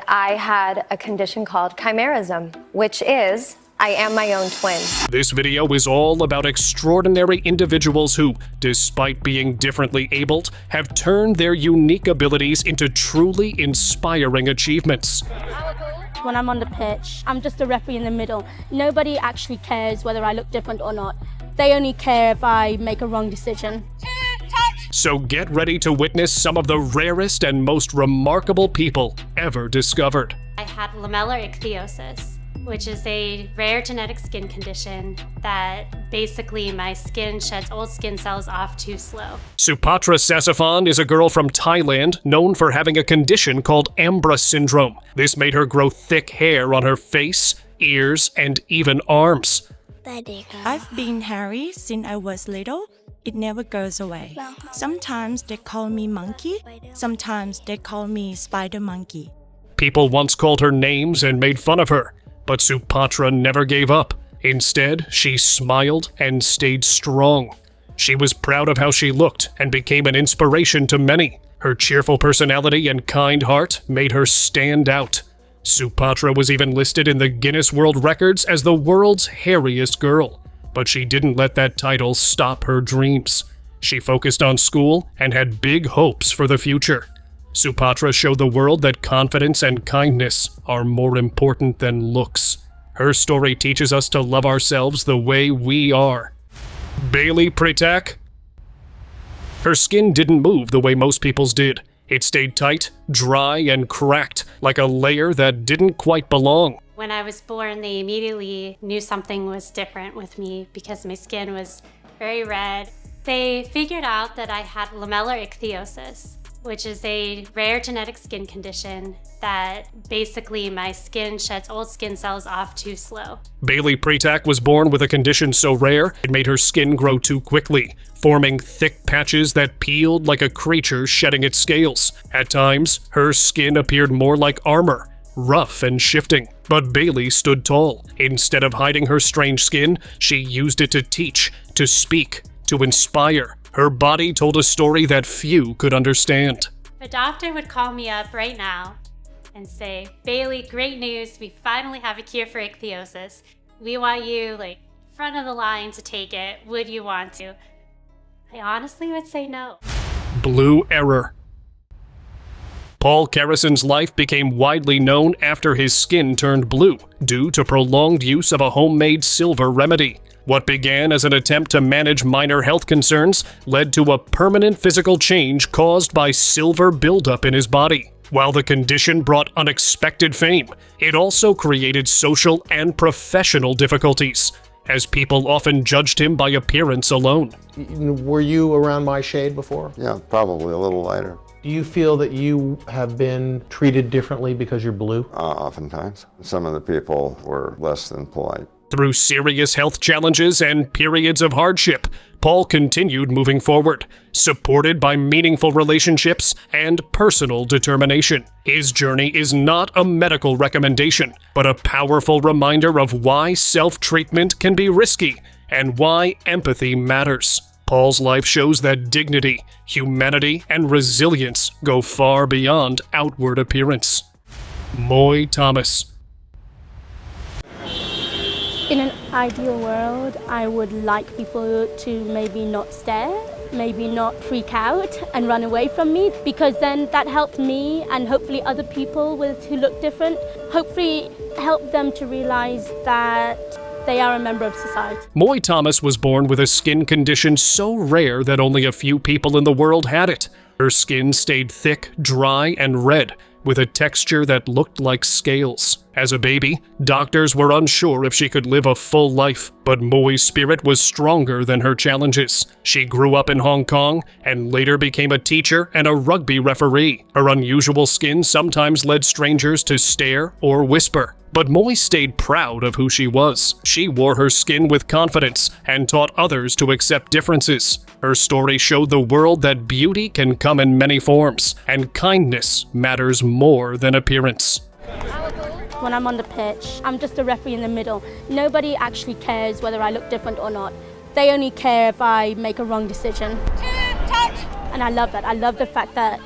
I had a condition called chimerism, which is I am my own twin. This video is all about extraordinary individuals who, despite being differently abled, have turned their unique abilities into truly inspiring achievements. When I'm on the pitch, I'm just a referee in the middle. Nobody actually cares whether I look different or not. They only care if I make a wrong decision. So get ready to witness some of the rarest and most remarkable people ever discovered. I had lamellar ichthyosis, which is a rare genetic skin condition that basically my skin sheds old skin cells off too slow. Supatra Sassifon is a girl from Thailand known for having a condition called Ambra syndrome. This made her grow thick hair on her face, ears, and even arms. I've been hairy since I was little. It never goes away. Sometimes they call me monkey, sometimes they call me spider monkey. People once called her names and made fun of her, but Supatra never gave up. Instead, she smiled and stayed strong. She was proud of how she looked and became an inspiration to many. Her cheerful personality and kind heart made her stand out. Supatra was even listed in the Guinness World Records as the world's hairiest girl. But she didn't let that title stop her dreams. She focused on school and had big hopes for the future. Supatra showed the world that confidence and kindness are more important than looks. Her story teaches us to love ourselves the way we are. Bailey Pretak. Her skin didn't move the way most people's did. It stayed tight, dry, and cracked, like a layer that didn't quite belong. When I was born, they immediately knew something was different with me because my skin was very red. They figured out that I had lamellar ichthyosis, which is a rare genetic skin condition that basically my skin sheds old skin cells off too slow. Bailey Pretak was born with a condition so rare it made her skin grow too quickly, forming thick patches that peeled like a creature shedding its scales. At times, her skin appeared more like armor, rough and shifting. But Bailey stood tall. Instead of hiding her strange skin, she used it to teach, to speak, to inspire. Her body told a story that few could understand. The doctor would call me up right now and say, Bailey, great news, we finally have a cure for ichthyosis. We want you, front of the line to take it. Would you want to? I honestly would say no. Blue error. Paul Karason's life became widely known after his skin turned blue due to prolonged use of a homemade silver remedy. What began as an attempt to manage minor health concerns led to a permanent physical change caused by silver buildup in his body. While the condition brought unexpected fame, it also created social and professional difficulties, as people often judged him by appearance alone. Were you around my shade before? Yeah, probably a little lighter. Do you feel that you have been treated differently because you're blue? Oftentimes. Some of the people were less than polite. Through serious health challenges and periods of hardship, Paul continued moving forward, supported by meaningful relationships and personal determination. His journey is not a medical recommendation, but a powerful reminder of why self-treatment can be risky and why empathy matters. Paul's life shows that dignity, humanity, and resilience go far beyond outward appearance. Mui Thomas. In an ideal world, I would like people to maybe not stare, maybe not freak out and run away from me, because then that helps me and hopefully other people who look different, hopefully help them to realize that they are a member of society. Mui Thomas was born with a skin condition so rare that only a few people in the world had it. Her skin stayed thick, dry, and red, with a texture that looked like scales. As a baby, doctors were unsure if she could live a full life, but Mui's spirit was stronger than her challenges. She grew up in Hong Kong and later became a teacher and a rugby referee. Her unusual skin sometimes led strangers to stare or whisper. But Mui stayed proud of who she was. She wore her skin with confidence and taught others to accept differences. Her story showed the world that beauty can come in many forms, and kindness matters more than appearance. When I'm on the pitch, I'm just a referee in the middle. Nobody actually cares whether I look different or not. They only care if I make a wrong decision. And I love that. I love the fact that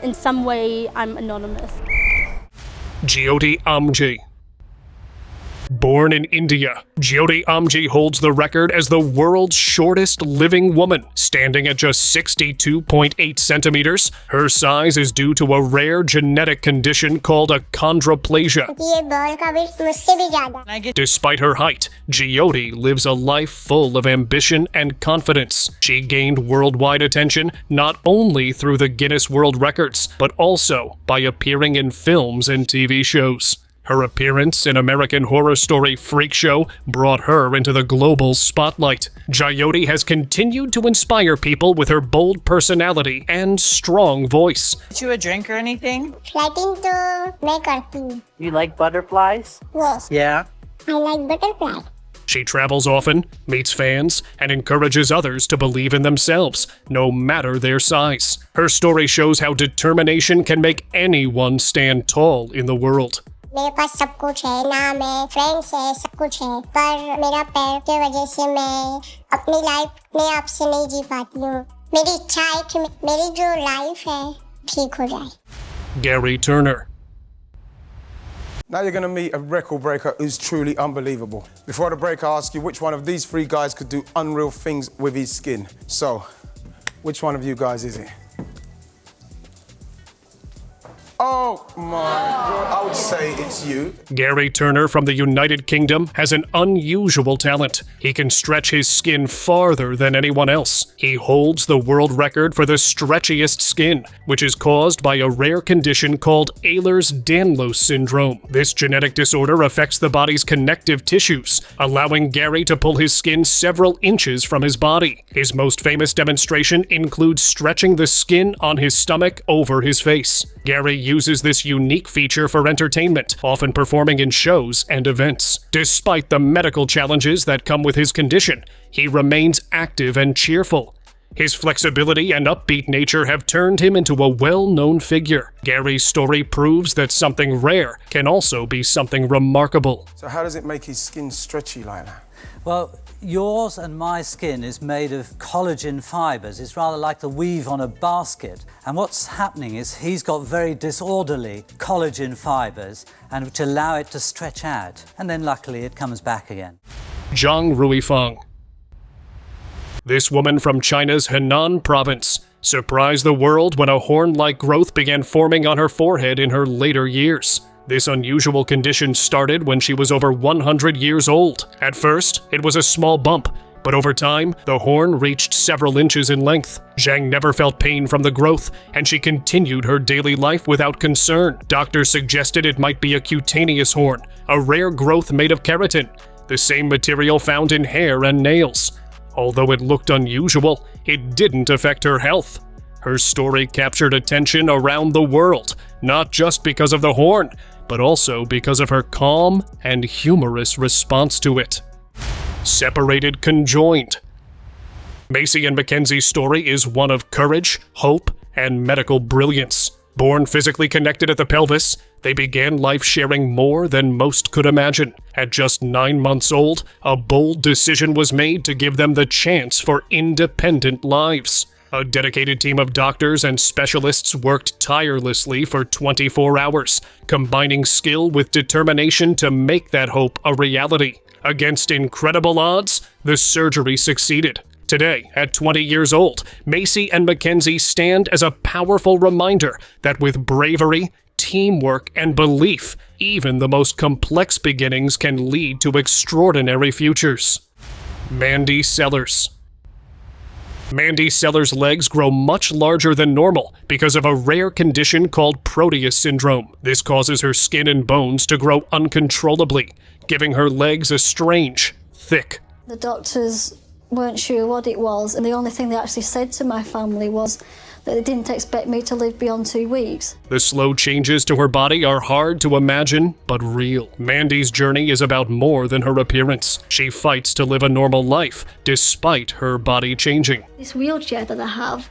in some way, I'm anonymous. Jyoti Amge. Born in India, Jyoti Amge holds the record as the world's shortest living woman, standing at just 62.8 centimeters. Her size is due to a rare genetic condition called achondroplasia. Despite her height, Jyoti lives a life full of ambition and confidence. She gained worldwide attention not only through the Guinness World Records, but also by appearing in films and TV shows. Her appearance in American Horror Story Freak Show brought her into the global spotlight. Jyoti has continued to inspire people with her bold personality and strong voice. You a drink or anything? Lighting to make our tea. You like butterflies? Yes, Yeah. I like butterfly. She travels often, meets fans, and encourages others to believe in themselves, no matter their size. Her story shows how determination can make anyone stand tall in the world. मेरे पास सब कुछ है, नाम है, friends है, सब कुछ है, पर मेरा पैर के वजह से मैं अपनी लाइफ अपने आप से नहीं जी पाती हूँ। मेरी इच्छा है कि मेरी जो लाइफ है ठीक हो जाए। Gary Turner. Now you're going to meet a record breaker who's truly unbelievable. Before the break, I ask you which one of these three guys could do unreal things with his skin. So, which one of you guys is it? Oh my God, I would say it's you. Gary Turner from the United Kingdom has an unusual talent. He can stretch his skin farther than anyone else. He holds the world record for the stretchiest skin, which is caused by a rare condition called Ehlers-Danlos syndrome. This genetic disorder affects the body's connective tissues, allowing Gary to pull his skin several inches from his body. His most famous demonstration includes stretching the skin on his stomach over his face. Gary uses this unique feature for entertainment, often performing in shows and events. Despite the medical challenges that come with his condition, he remains active and cheerful. His flexibility and upbeat nature have turned him into a well-known figure. Gary's story proves that something rare can also be something remarkable. So how does it make his skin stretchy like that? Well, yours and my skin is made of collagen fibres. It's rather like the weave on a basket. And what's happening is he's got very disorderly collagen fibres and which allow it to stretch out. And then luckily it comes back again. Zhang Ruifang. This woman from China's Henan province surprised the world when a horn-like growth began forming on her forehead in her later years. This unusual condition started when she was over 100 years old. At first, it was a small bump, but over time, the horn reached several inches in length. Zhang never felt pain from the growth, and she continued her daily life without concern. Doctors suggested it might be a cutaneous horn, a rare growth made of keratin, the same material found in hair and nails. Although it looked unusual, it didn't affect her health. Her story captured attention around the world, not just because of the horn, but also because of her calm and humorous response to it. Separated Conjoined. Macy and Mackenzie's story is one of courage, hope, and medical brilliance. Born physically connected at the pelvis, they began life sharing more than most could imagine. At just 9 months old, a bold decision was made to give them the chance for independent lives. A dedicated team of doctors and specialists worked tirelessly for 24 hours, combining skill with determination to make that hope a reality. Against incredible odds, the surgery succeeded. Today, at 20 years old, Macy and Mackenzie stand as a powerful reminder that with bravery, teamwork, and belief, even the most complex beginnings can lead to extraordinary futures. Mandy Sellars. Mandy Sellars' legs grow much larger than normal because of a rare condition called Proteus syndrome. This causes her skin and bones to grow uncontrollably, giving her legs a strange, thick. The doctors weren't sure what it was, and the only thing they actually said to my family was that they didn't expect me to live beyond 2 weeks. The slow changes to her body are hard to imagine, but real. Mandy's journey is about more than her appearance. She fights to live a normal life, despite her body changing. This wheelchair that I have,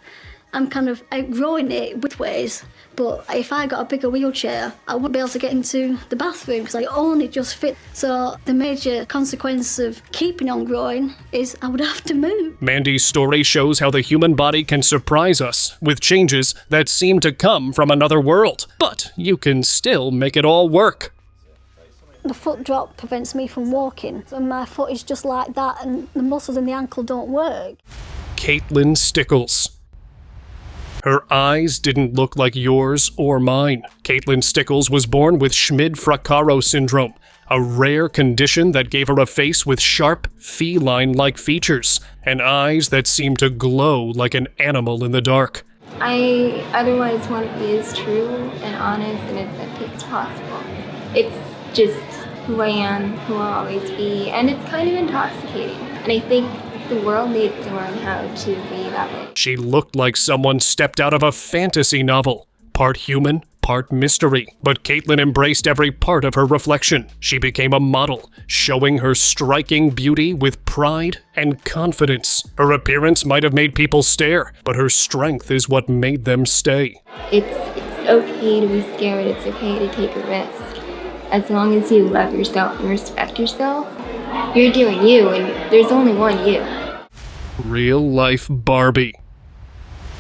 I'm kind of outgrowing it with ways, But if I got a bigger wheelchair, I wouldn't be able to get into the bathroom because I only just fit. So the major consequence of keeping on growing is I would have to move. Mandy's story shows how the human body can surprise us with changes that seem to come from another world, but you can still make it all work. The foot drop prevents me from walking, and my foot is just like that, and the muscles in the ankle don't work. Caitlin Stickles. Her eyes didn't look like yours or mine. Caitlin Stickles was born with Schmid-Fracaro syndrome, a rare condition that gave her a face with sharp, feline-like features and eyes that seemed to glow like an animal in the dark. I otherwise want to be as true and honest and authentic as possible. It's just who I am, who I'll always be, and it's kind of intoxicating. And I think the world needs to learn how to be that way. She looked like someone stepped out of a fantasy novel, part human, part mystery. But Caitlin embraced every part of her reflection. She became a model, showing her striking beauty with pride and confidence. Her appearance might have made people stare, but her strength is what made them stay. It's okay to be scared, it's okay to take a risk. As long as you love yourself and respect yourself, you're doing you, and there's only one you. Real life Barbie.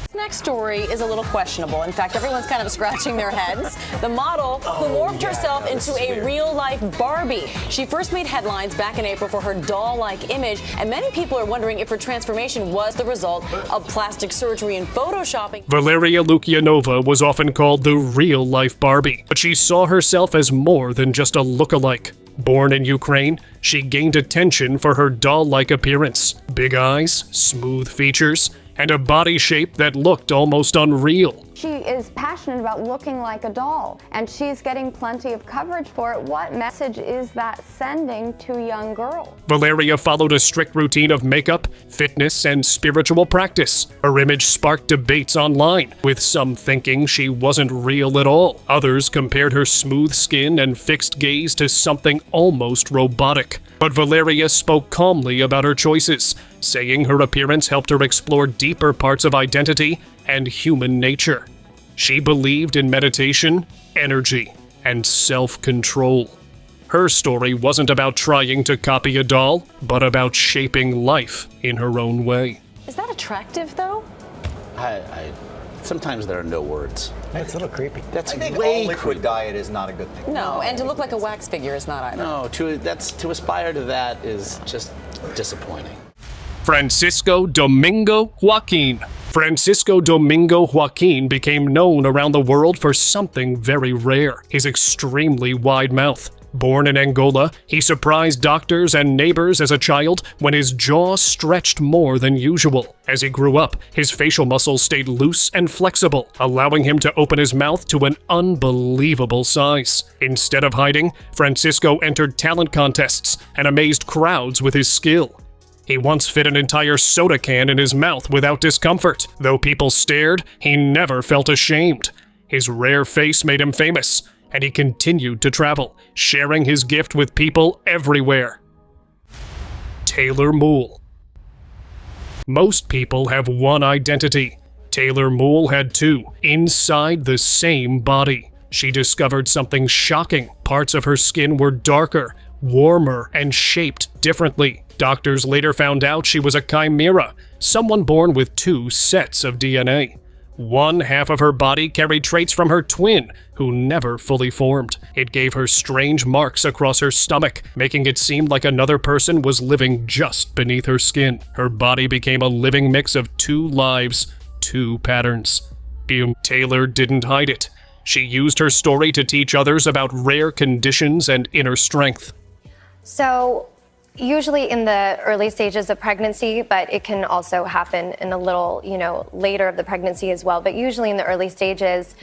This next story is a little questionable. In fact, everyone's kind of scratching their heads. The model who morphed herself into a real-life Barbie. She first made headlines back in April for her doll-like image, and many people are wondering if her transformation was the result of plastic surgery and photoshopping. Valeria Lukyanova was often called the real-life Barbie, but she saw herself as more than just a look-alike. Born in Ukraine, she gained attention for her doll-like appearance, big eyes, smooth features, and a body shape that looked almost unreal. She is passionate about looking like a doll, and she's getting plenty of coverage for it. What message is that sending to young girls? Valeria followed a strict routine of makeup, fitness, and spiritual practice. Her image sparked debates online, with some thinking she wasn't real at all. Others compared her smooth skin and fixed gaze to something almost robotic. But Valeria spoke calmly about her choices, saying her appearance helped her explore deeper parts of identity and human nature. She believed in meditation, energy, and self-control. Her story wasn't about trying to copy a doll, but about shaping life in her own way. Is that attractive, though? Sometimes there are no words. That's a little creepy. That's I think way all liquid creepy. diet is not a good thing. No, and to look like a wax figure is not either. No, to aspire to that is just disappointing. Francisco Domingo Huain. Francisco Domingo Huain became known around the world for something very rare, his extremely wide mouth. Born in Angola, he surprised doctors and neighbors as a child when his jaw stretched more than usual. As he grew up, his facial muscles stayed loose and flexible, allowing him to open his mouth to an unbelievable size. Instead of hiding, Francisco entered talent contests and amazed crowds with his skill. He once fit an entire soda can in his mouth without discomfort. Though people stared, he never felt ashamed. His rare face made him famous, and he continued to travel, sharing his gift with people everywhere. Taylor Muhl. Most people have one identity. Taylor Muhl had two, inside the same body. She discovered something shocking. Parts of her skin were darker, warmer, and shaped differently. Doctors later found out she was a chimera, someone born with two sets of DNA. One half of her body carried traits from her twin, who never fully formed. It gave her strange marks across her stomach, making it seem like another person was living just beneath her skin. Her body became a living mix of two lives, two patterns. Taylor didn't hide it. She used her story to teach others about rare conditions and inner strength. So, usually in the early stages of pregnancy, but it can also happen in a little, later of the pregnancy as well. But usually in the early stages,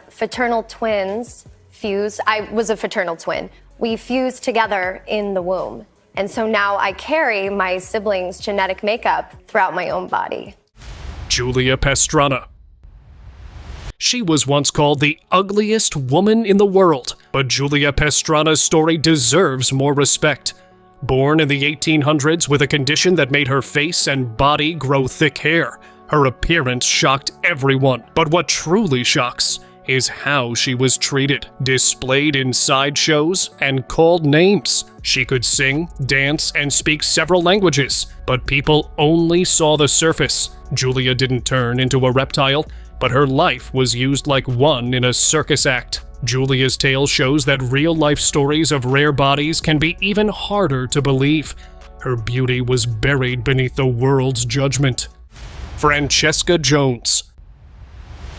fraternal twins fuse. I was a fraternal twin. We fused together in the womb. And so now I carry my siblings' genetic makeup throughout my own body. Julia Pastrana. She was once called the ugliest woman in the world, but Julia Pastrana's story deserves more respect. Born in the 1800s with a condition that made her face and body grow thick hair, her appearance shocked everyone. But what truly shocks is how she was treated, displayed in sideshows, and called names. She could sing, dance, and speak several languages, but people only saw the surface. Julia didn't turn into a reptile, but her life was used like one in a circus act. Julia's tale shows that real-life stories of rare bodies can be even harder to believe. Her beauty was buried beneath the world's judgment. Francesca Jones.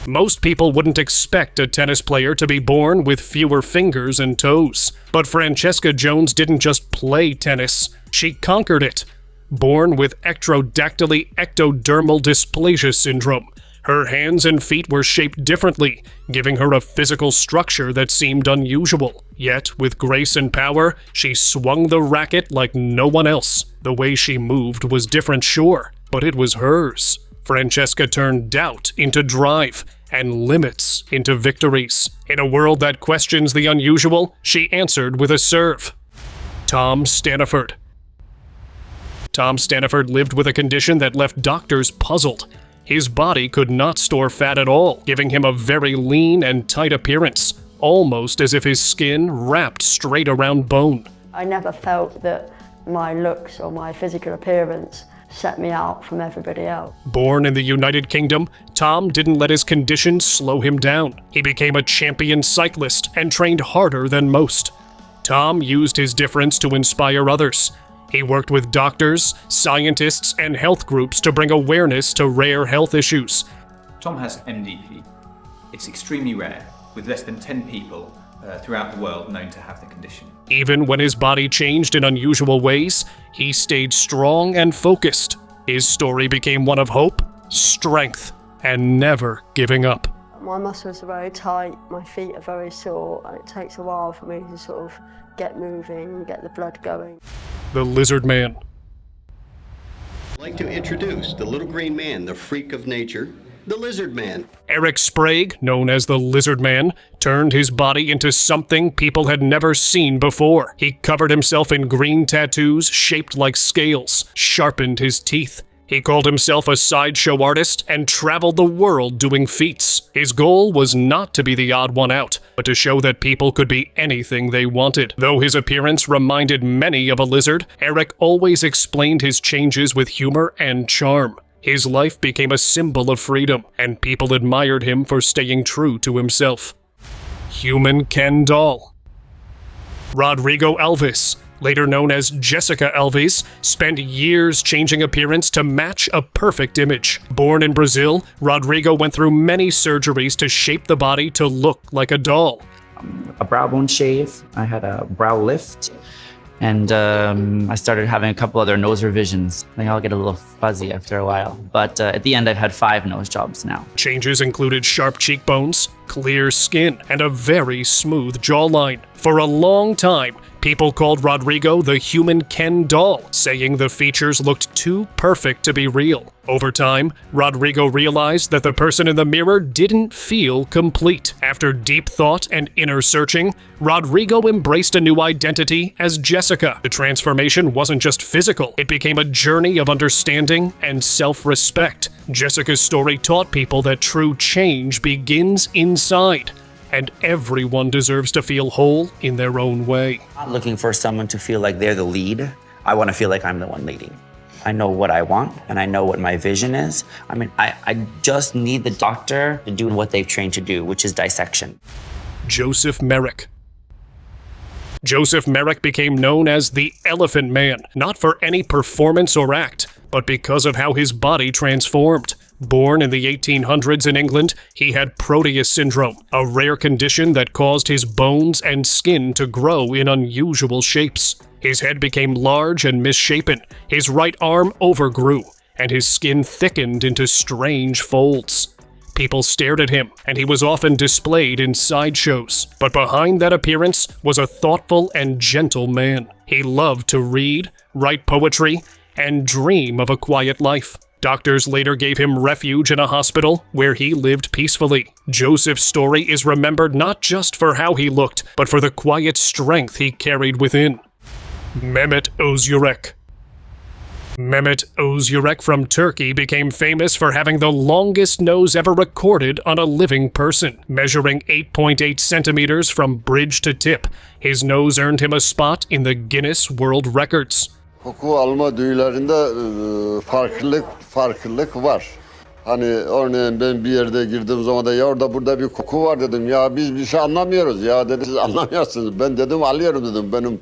Most people wouldn't expect a tennis player to be born with fewer fingers and toes. But Francesca Jones didn't just play tennis, she conquered it. Born with ectrodactyly ectodermal dysplasia syndrome, her hands and feet were shaped differently, giving her a physical structure that seemed unusual. Yet, with grace and power, she swung the racket like no one else. The way she moved was different, sure, but it was hers. Francesca turned doubt into drive, and limits into victories. In a world that questions the unusual, she answered with a serve. Tom Staniford. Tom Staniford lived with a condition that left doctors puzzled. His body could not store fat at all, giving him a very lean and tight appearance, almost as if his skin wrapped straight around bone. I never felt that my looks or my physical appearance set me out from everybody else. Born in the United Kingdom, Tom didn't let his condition slow him down. He became a champion cyclist and trained harder than most. Tom used his difference to inspire others. He worked with doctors, scientists, and health groups to bring awareness to rare health issues. Tom has MDP. It's extremely rare, with less than 10 people throughout the world known to have the condition. Even when his body changed in unusual ways, he stayed strong and focused. His story became one of hope, strength, and never giving up. My muscles are very tight, my feet are very sore, and it takes a while for me to sort of get moving and get the blood going. The Lizard Man. I'd like to introduce the little green man, the freak of nature, the Lizard Man. Eric Sprage, known as the Lizard Man, turned his body into something people had never seen before. He covered himself in green tattoos shaped like scales, sharpened his teeth. He called himself a sideshow artist and traveled the world doing feats. His goal was not to be the odd one out, but to show that people could be anything they wanted. Though his appearance reminded many of a lizard, Eric always explained his changes with humor and charm. His life became a symbol of freedom, and people admired him for staying true to himself. Human Ken Doll. Rodrigo Alves, later known as Jessica Alves, spent years changing appearance to match a perfect image. Born in Brazil, Rodrigo went through many surgeries to shape the body to look like a doll. A brow bone shave, I had a brow lift, and I started having a couple other nose revisions. I think I'll get a little fuzzy after a while, but at the end I've had 5 nose jobs now. Changes included sharp cheekbones, clear skin, and a very smooth jawline. For a long time, people called Rodrigo the Human Ken Doll, saying the features looked too perfect to be real. Over time, Rodrigo realized that the person in the mirror didn't feel complete. After deep thought and inner searching, Rodrigo embraced a new identity as Jessica. The transformation wasn't just physical, it became a journey of understanding and self-respect. Jessica's story taught people that true change begins inside, and everyone deserves to feel whole in their own way. I'm not looking for someone to feel like they're the lead. I want to feel like I'm the one leading. I know what I want, and I know what my vision is. I mean, I just need the doctor to do what they've trained to do, which is dissection. Joseph Merrick. Joseph Merrick became known as the Elephant Man, not for any performance or act, but because of how his body transformed. Born in the 1800s in England, he had Proteus syndrome, a rare condition that caused his bones and skin to grow in unusual shapes. His head became large and misshapen, his right arm overgrew, and his skin thickened into strange folds. People stared at him, and he was often displayed in sideshows. But behind that appearance was a thoughtful and gentle man. He loved to read, write poetry, and dream of a quiet life. Doctors later gave him refuge in a hospital where he lived peacefully. Joseph's story is remembered not just for how he looked, but for the quiet strength he carried within. Mehmet Ozyurek. Mehmet Ozyurek from Turkey became famous for having the longest nose ever recorded on a living person, measuring 8.8 centimeters from bridge to tip. His nose earned him a spot in the Guinness World Records. Koku alma duyularında farklılık var. Hani örneğin ben bir yerde girdiğim zaman da ya orada burada bir koku var dedim. Ya biz bir şey anlamıyoruz. Ya dedi siz anlamıyorsunuz. Ben dedim alıyorum dedim. Benim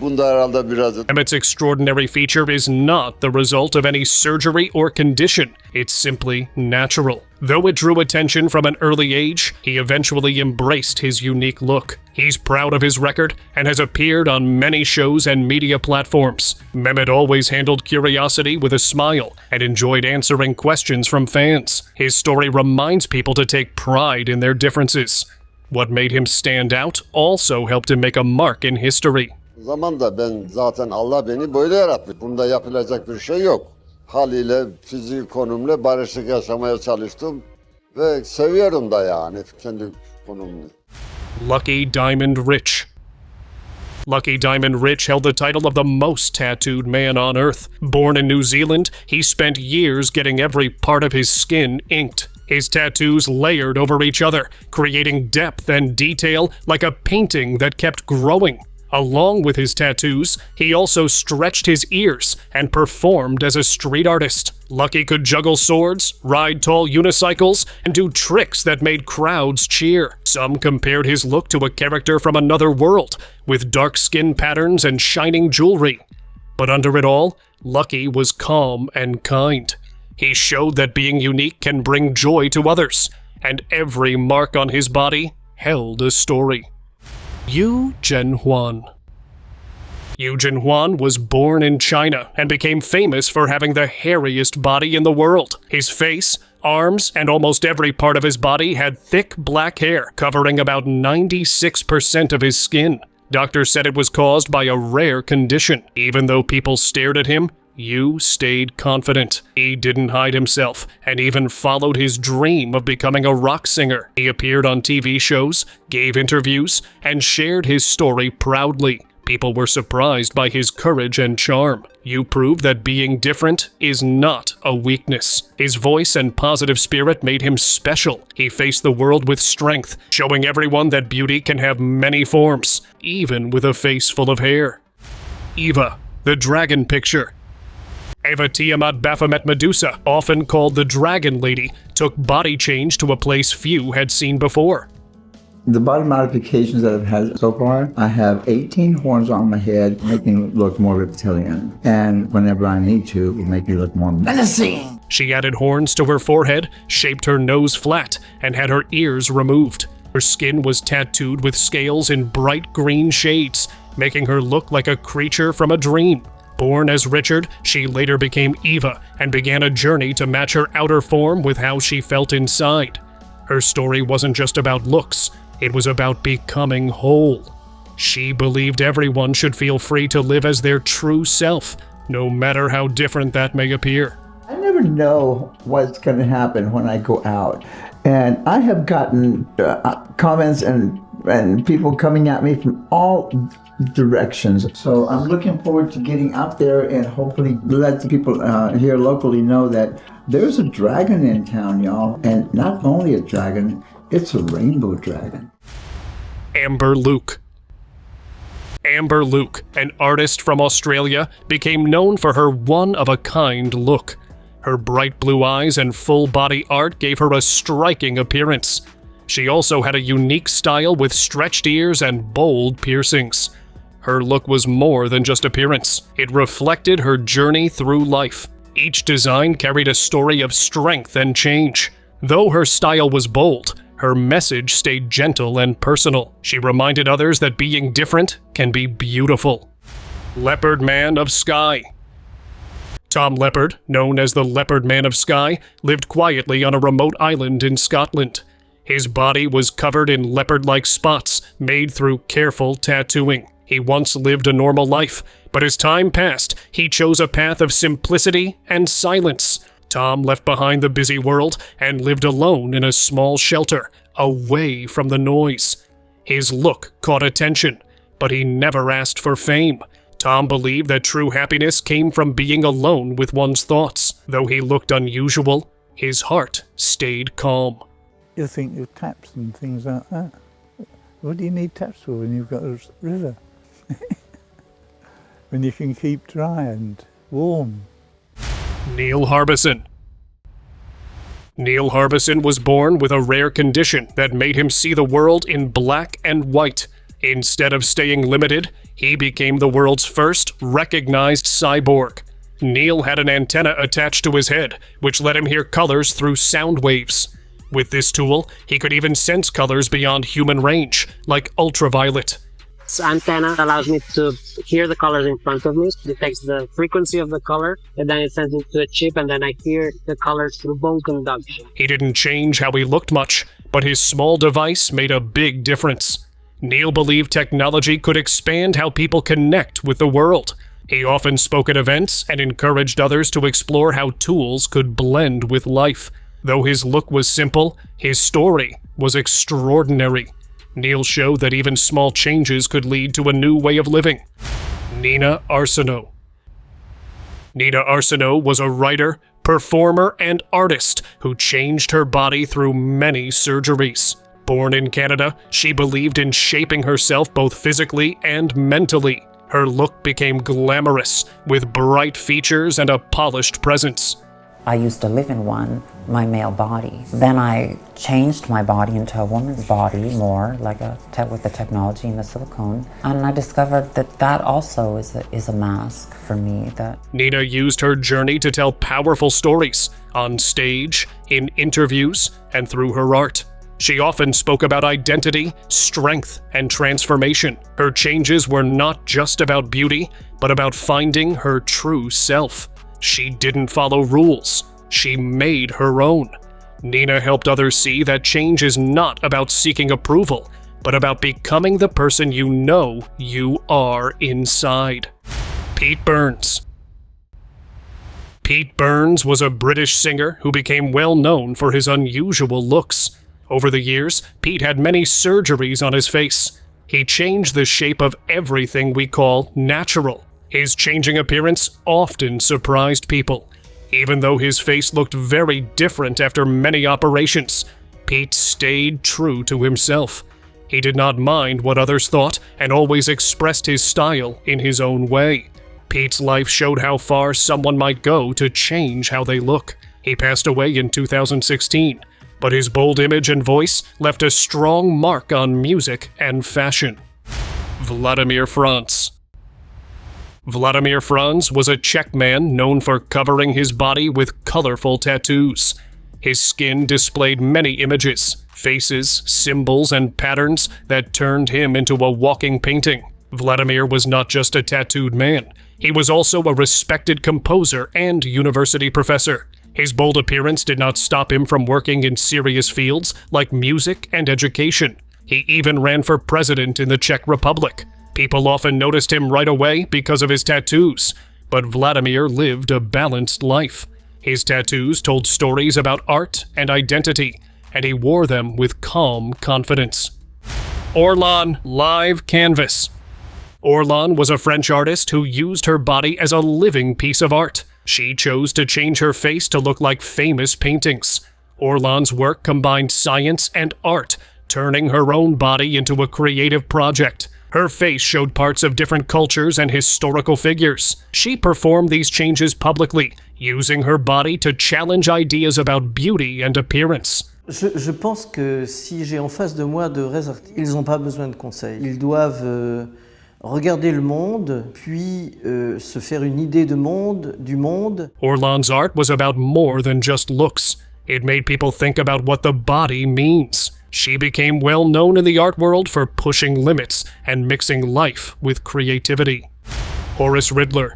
bunda herhalde biraz. Mehmet's extraordinary feature is not the result of any surgery or condition. It's simply natural. Though it drew attention from an early age, he eventually embraced his unique look. He's proud of his record and has appeared on many shows and media platforms. Mehmet always handled curiosity with a smile and enjoyed answering questions from fans. His story reminds people to take pride in their differences. What made him stand out also helped him make a mark in history. Zamanda ben zaten Allah beni böyle yarattı. Bunda yapılacak bir şey yok. Haliyle fizik konumla barışık yaşamaya çalıştım ve seviyorum da yani kendi konumunu. Lucky Diamond Rich. Lucky Diamond Rich held the title of the most tattooed man on Earth. Born in New Zealand, he spent years getting every part of his skin inked. His tattoos layered over each other, creating depth and detail like a painting that kept growing. Along with his tattoos, he also stretched his ears and performed as a street artist. Lucky could juggle swords, ride tall unicycles, and do tricks that made crowds cheer. Some compared his look to a character from another world, with dark skin patterns and shining jewelry. But under it all, Lucky was calm and kind. He showed that being unique can bring joy to others, and every mark on his body held a story. Yu Zhenhuan. Yu Zhenhuan was born in China and became famous for having the hairiest body in the world. His face, arms, and almost every part of his body had thick black hair, covering about 96% of his skin. Doctors said it was caused by a rare condition. Even though people stared at him, Yu stayed confident. He didn't hide himself, and even followed his dream of becoming a rock singer. He appeared on TV shows, gave interviews, and shared his story proudly. People were surprised by his courage and charm. Yu proved that being different is not a weakness. His voice and positive spirit made him special. He faced the world with strength, showing everyone that beauty can have many forms, even with a face full of hair. Eva, the dragon picture. Eva Tiamat Baphomet Medusa, often called the Dragon Lady, took body change to a place few had seen before. The body modifications that I've had so far, I have 18 horns on my head, making me look more reptilian. And whenever I need to, it will make me look more menacing. She added horns to her forehead, shaped her nose flat, and had her ears removed. Her skin was tattooed with scales in bright green shades, making her look like a creature from a dream. Born as Richard, she later became Eva and began a journey to match her outer form with how she felt inside. Her story wasn't just about looks, it was about becoming whole. She believed everyone should feel free to live as their true self, no matter how different that may appear. I never know what's going to happen when I go out. And I have gotten comments and people coming at me from all directions. So I'm looking forward to getting out there and hopefully let the people here locally know that there's a dragon in town, y'all. And not only a dragon, it's a rainbow dragon. Amber Luke. Amber Luke, an artist from Australia, became known for her one-of-a-kind look. Her bright blue eyes and full-body art gave her a striking appearance. She also had a unique style with stretched ears and bold piercings. Her look was more than just appearance. It reflected her journey through life. Each design carried a story of strength and change. Though her style was bold, her message stayed gentle and personal. She reminded others that being different can be beautiful. Leopard Man of Skye. Tom Leopard, known as the Leopard Man of Skye, lived quietly on a remote island in Scotland. His body was covered in leopard-like spots made through careful tattooing. He once lived a normal life, but as time passed, he chose a path of simplicity and silence. Tom left behind the busy world and lived alone in a small shelter, away from the noise. His look caught attention, but he never asked for fame. Tom believed that true happiness came from being alone with one's thoughts. Though he looked unusual, his heart stayed calm. You think of taps and things like that. What do you need taps for when you've got a river? When you can keep dry and warm. Neil Harbison. Neil Harbison was born with a rare condition that made him see the world in black and white. Instead of staying limited, he became the world's first recognized cyborg. Neil had an antenna attached to his head, which let him hear colors through sound waves. With this tool, he could even sense colors beyond human range, like ultraviolet. This antenna allows me to hear the colors in front of me, detects the frequency of the color, and then it sends it to a chip, and then I hear the colors through bone conduction. He didn't change how he looked much, but his small device made a big difference. Neil believed technology could expand how people connect with the world. He often spoke at events and encouraged others to explore how tools could blend with life. Though his look was simple, his story was extraordinary. Neil showed that even small changes could lead to a new way of living. Nina Arsenault. Nina Arsenault was a writer, performer, and artist who changed her body through many surgeries. Born in Canada, she believed in shaping herself both physically and mentally. Her look became glamorous, with bright features and a polished presence. I used to live in my male body. Then I changed my body into a woman's body, more like with the technology and the silicone. And I discovered that also is a mask for me. Nina used her journey to tell powerful stories, on stage, in interviews, and through her art. She often spoke about identity, strength, and transformation. Her changes were not just about beauty, but about finding her true self. She didn't follow rules. She made her own. Nina helped others see that change is not about seeking approval, but about becoming the person you know you are inside. Pete Burns. Pete Burns was a British singer who became well known for his unusual looks. Over the years, Pete had many surgeries on his face. He changed the shape of everything we call natural. His changing appearance often surprised people. Even though his face looked very different after many operations, Pete stayed true to himself. He did not mind what others thought and always expressed his style in his own way. Pete's life showed how far someone might go to change how they look. He passed away in 2016, but his bold image and voice left a strong mark on music and fashion. Vladimir Franz. Vladimir Franz was a Czech man known for covering his body with colorful tattoos. His skin displayed many images, faces, symbols, and patterns that turned him into a walking painting. Vladimir was not just a tattooed man. He was also a respected composer and university professor. His bold appearance did not stop him from working in serious fields like music and education. He even ran for president in the Czech Republic. People often noticed him right away because of his tattoos, but Vladimir lived a balanced life. His tattoos told stories about art and identity, and he wore them with calm confidence. Orlan Live Canvas. Orlan was a French artist who used her body as a living piece of art. She chose to change her face to look like famous paintings. Orlan's work combined science and art, turning her own body into a creative project. Her face showed parts of different cultures and historical figures. She performed these changes publicly, using her body to challenge ideas about beauty and appearance. Je pense que si j'ai en face de moi de vrais artistes, ils n'ont pas besoin de conseils. Ils doivent regarder le monde, puis se faire une idée du monde. Orlan's art was about more than just looks. It made people think about what the body means. She became well known in the art world for pushing limits and mixing life with creativity. Horace Ridler.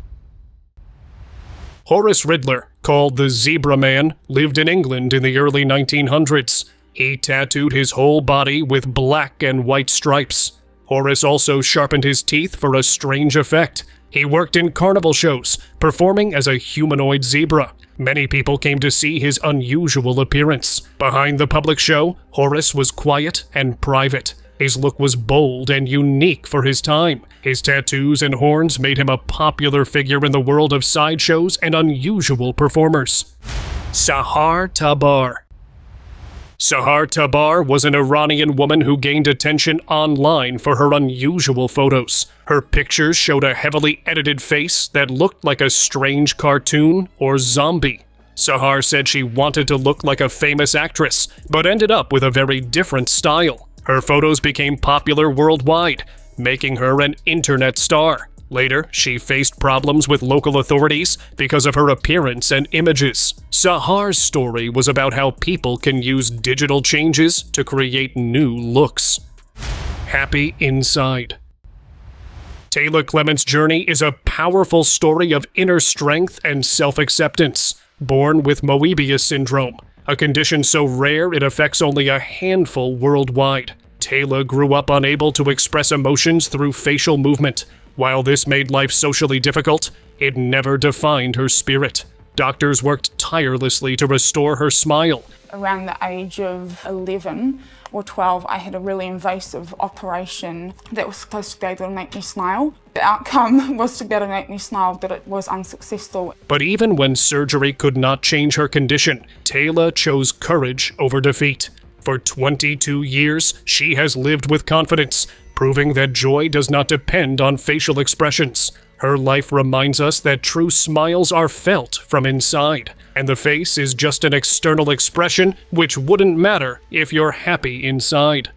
Horace Ridler, called the Zebra Man, lived in England in the early 1900s. He tattooed his whole body with black and white stripes. Horace also sharpened his teeth for a strange effect. He worked in carnival shows, performing as a humanoid zebra. Many people came to see his unusual appearance. Behind the public show, Horace was quiet and private. His look was bold and unique for his time. His tattoos and horns made him a popular figure in the world of sideshows and unusual performers. Sahar Tabar. Sahar Tabar was an Iranian woman who gained attention online for her unusual photos. Her pictures showed a heavily edited face that looked like a strange cartoon or zombie. Sahar said she wanted to look like a famous actress, but ended up with a very different style. Her photos became popular worldwide, making her an internet star. Later, she faced problems with local authorities because of her appearance and images. Sahar's story was about how people can use digital changes to create new looks. Happy inside. Taylor Clement's journey is a powerful story of inner strength and self-acceptance. Born with Moebius syndrome, a condition so rare it affects only a handful worldwide. Taylor grew up unable to express emotions through facial movement. While this made life socially difficult, it never defined her spirit. Doctors worked tirelessly to restore her smile. Around the age of 11 or 12, I had a really invasive operation that was supposed to be able to make me smile. The outcome was to be able to make me smile, but it was unsuccessful. But even when surgery could not change her condition, Taylor chose courage over defeat. For 22 years, she has lived with confidence, proving that joy does not depend on facial expressions. Her life reminds us that true smiles are felt from inside, and the face is just an external expression which wouldn't matter if you're happy inside.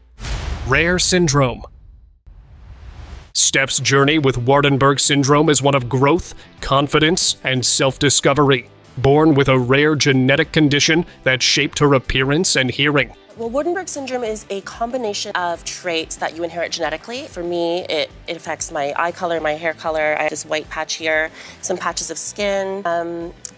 Rare syndrome. Steph's journey with Waardenburg syndrome is one of growth, confidence, and self-discovery. Born with a rare genetic condition that shaped her appearance and hearing. Well, Waardenburg syndrome is a combination of traits that you inherit genetically. For me, it affects my eye color, my hair color. I have this white patch here, some patches of skin,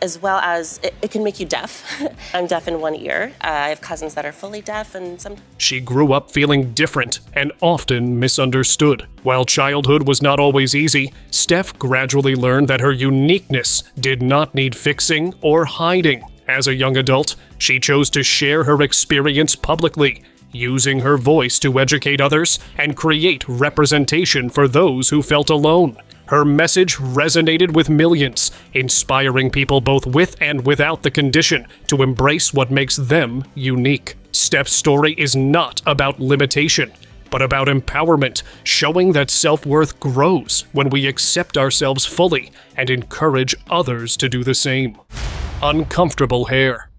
as well as it can make you deaf. I'm deaf in one ear. I have cousins that are fully deaf and some... She grew up feeling different and often misunderstood. While childhood was not always easy, Steph gradually learned that her uniqueness did not need fixing or hiding. As a young adult, she chose to share her experience publicly, using her voice to educate others and create representation for those who felt alone. Her message resonated with millions, inspiring people both with and without the condition to embrace what makes them unique. Steph's story is not about limitation, but about empowerment, showing that self-worth grows when we accept ourselves fully and encourage others to do the same. Uncomfortable hair.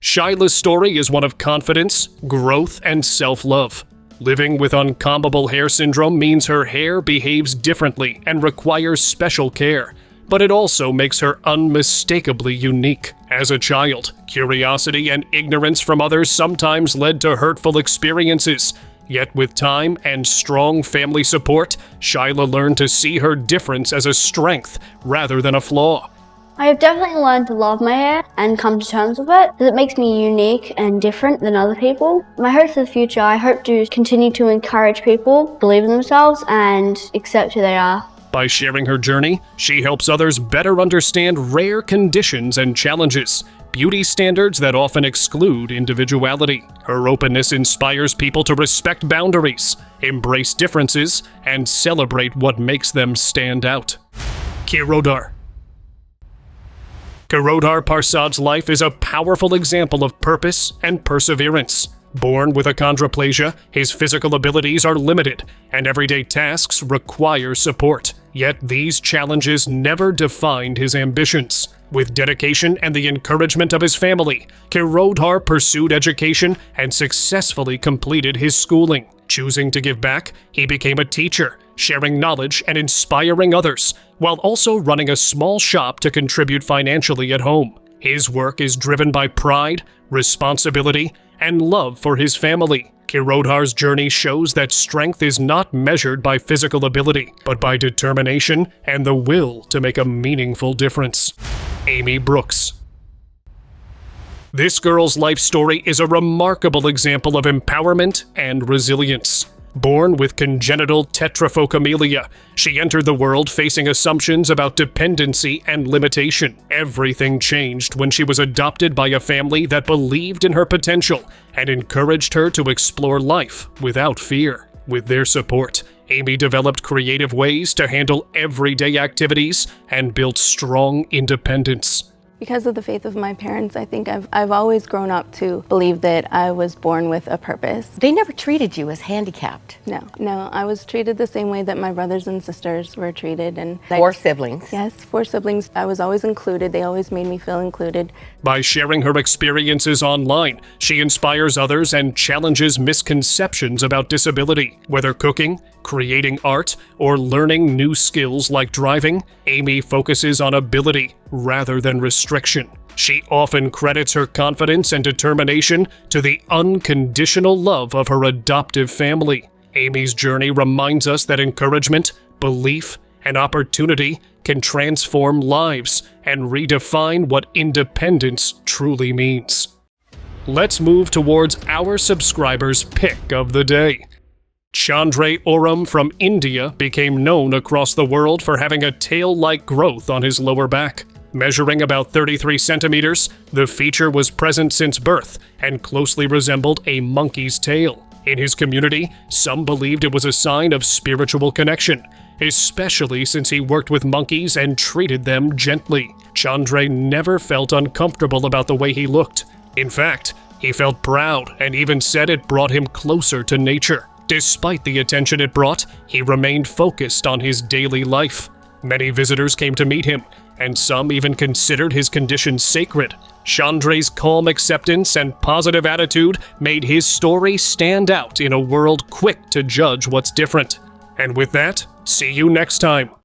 Shyla's story is one of confidence, growth, and self-love. Living with uncombable hair syndrome means her hair behaves differently and requires special care, but it also makes her unmistakably unique. As a child, curiosity and ignorance from others sometimes led to hurtful experiences. Yet with time and strong family support, Shyla learned to see her difference as a strength rather than a flaw. I have definitely learned to love my hair and come to terms with it, because it makes me unique and different than other people. My hopes for the future, I hope to continue to encourage people, believe in themselves, and accept who they are. By sharing her journey, she helps others better understand rare conditions and challenges, beauty standards that often exclude individuality. Her openness inspires people to respect boundaries, embrace differences, and celebrate what makes them stand out. Kerodar. Kerodar Parsad's life is a powerful example of purpose and perseverance. Born with achondroplasia, his physical abilities are limited, and everyday tasks require support. Yet these challenges never defined his ambitions. With dedication and the encouragement of his family, Kerodar pursued education and successfully completed his schooling. Choosing to give back, he became a teacher, sharing knowledge and inspiring others, while also running a small shop to contribute financially at home. His work is driven by pride, responsibility, and love for his family. Kerodar's journey shows that strength is not measured by physical ability, but by determination and the will to make a meaningful difference. Amy Brooks. This girl's life story is a remarkable example of empowerment and resilience. Born with congenital tetraphocamelia, she entered the world facing assumptions about dependency and limitation. Everything changed when she was adopted by a family that believed in her potential and encouraged her to explore life without fear. With their support, Amy developed creative ways to handle everyday activities and built strong independence. Because of the faith of my parents, I think I've always grown up to believe that I was born with a purpose. They never treated you as handicapped? No, I was treated the same way that my brothers and sisters were treated. And 4 siblings? Yes, 4 siblings. I was always included. They always made me feel included. By sharing her experiences online, she inspires others and challenges misconceptions about disability. Whether cooking, creating art, or learning new skills like driving, Amy focuses on ability rather than restriction. She often credits her confidence and determination to the unconditional love of her adoptive family. Amy's journey reminds us that encouragement, belief, and opportunity can transform lives and redefine what independence truly means. Let's move towards our subscribers' pick of the day. Chandre Oram from India became known across the world for having a tail-like growth on his lower back. Measuring about 33 centimeters, the feature was present since birth and closely resembled a monkey's tail. In his community, some believed it was a sign of spiritual connection, especially since he worked with monkeys and treated them gently. Chandre never felt uncomfortable about the way he looked. In fact, he felt proud and even said it brought him closer to nature. Despite the attention it brought, he remained focused on his daily life. Many visitors came to meet him, and some even considered his condition sacred. Chandre's calm acceptance and positive attitude made his story stand out in a world quick to judge what's different. And with that, see you next time.